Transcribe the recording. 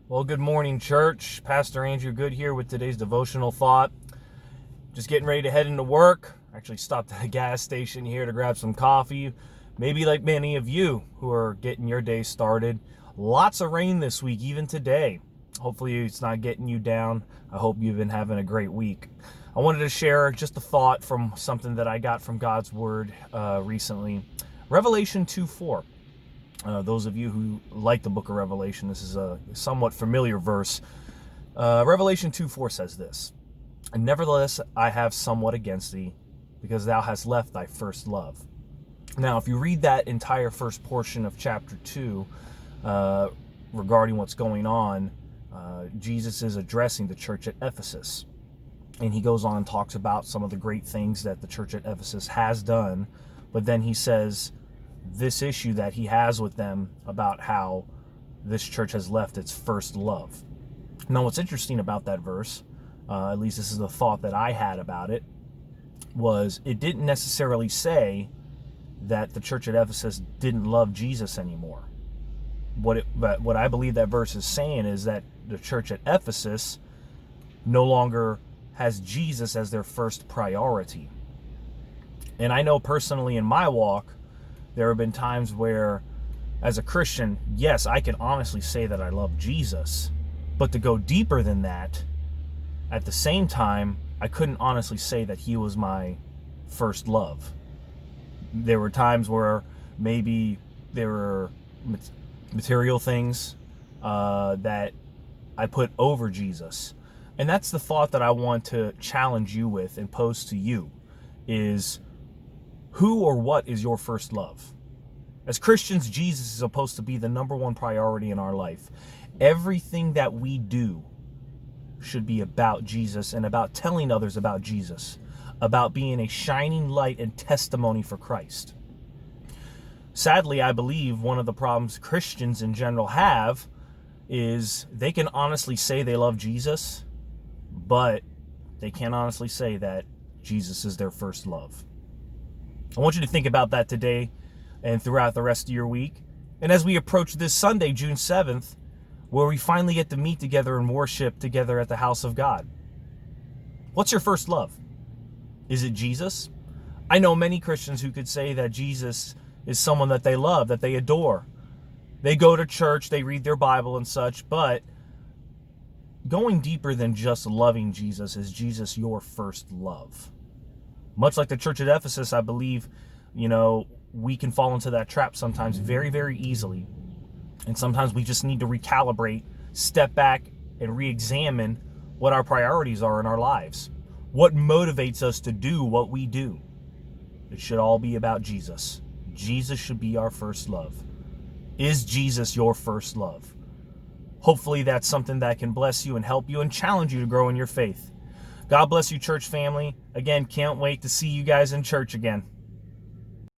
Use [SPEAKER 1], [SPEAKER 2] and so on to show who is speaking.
[SPEAKER 1] Well, good morning, church. Pastor Andrew Good here with today's devotional thought. Just getting ready to head into work. Actually stopped at a gas station here to grab some coffee. Maybe like many of you who are getting your day started. Lots of rain this week, even today. Hopefully it's not getting you down. I hope you've been having a great week. I wanted to share just a thought from something that I got from God's Word recently. Revelation 2:4. Those of you who like the book of Revelation, this is a somewhat familiar verse. Revelation 2:4 says this, "And nevertheless I have somewhat against thee, because thou hast left thy first love." Now, if you read that entire first portion of chapter 2, regarding what's going on, Jesus is addressing the church at Ephesus. And he goes on and talks about some of the great things that the church at Ephesus has done. But then he says this issue that he has with them about how this church has left its first love. Now, what's interesting about that verse, at least this is the thought that I had about it, was it didn't necessarily say that the church at Ephesus didn't love Jesus anymore. What I believe that verse is saying is that the church at Ephesus no longer has Jesus as their first priority. And I know personally in my walk, there have been times where, as a Christian, yes, I can honestly say that I love Jesus. But to go deeper than that, at the same time, I couldn't honestly say that he was my first love. There were times where maybe there were material things that I put over Jesus. And that's the thought that I want to challenge you with and pose to you is, who or what is your first love? As Christians, Jesus is supposed to be the number one priority in our life. Everything that we do should be about Jesus and about telling others about Jesus, about being a shining light and testimony for Christ. Sadly, I believe one of the problems Christians in general have is they can honestly say they love Jesus, but they can't honestly say that Jesus is their first love. I want you to think about that today and throughout the rest of your week. And as we approach this Sunday, June 7th, where we finally get to meet together and worship together at the house of God. What's your first love? Is it Jesus? I know many Christians who could say that Jesus is someone that they love, that they adore. They go to church, they read their Bible and such, but going deeper than just loving Jesus, is Jesus your first love? Much like the church at Ephesus, I believe, we can fall into that trap sometimes very, very easily. And sometimes we just need to recalibrate, step back, and re-examine what our priorities are in our lives. What motivates us to do what we do? It should all be about Jesus. Jesus should be our first love. Is Jesus your first love? Hopefully that's something that can bless you and help you and challenge you to grow in your faith. God bless you, church family. Again, can't wait to see you guys in church again.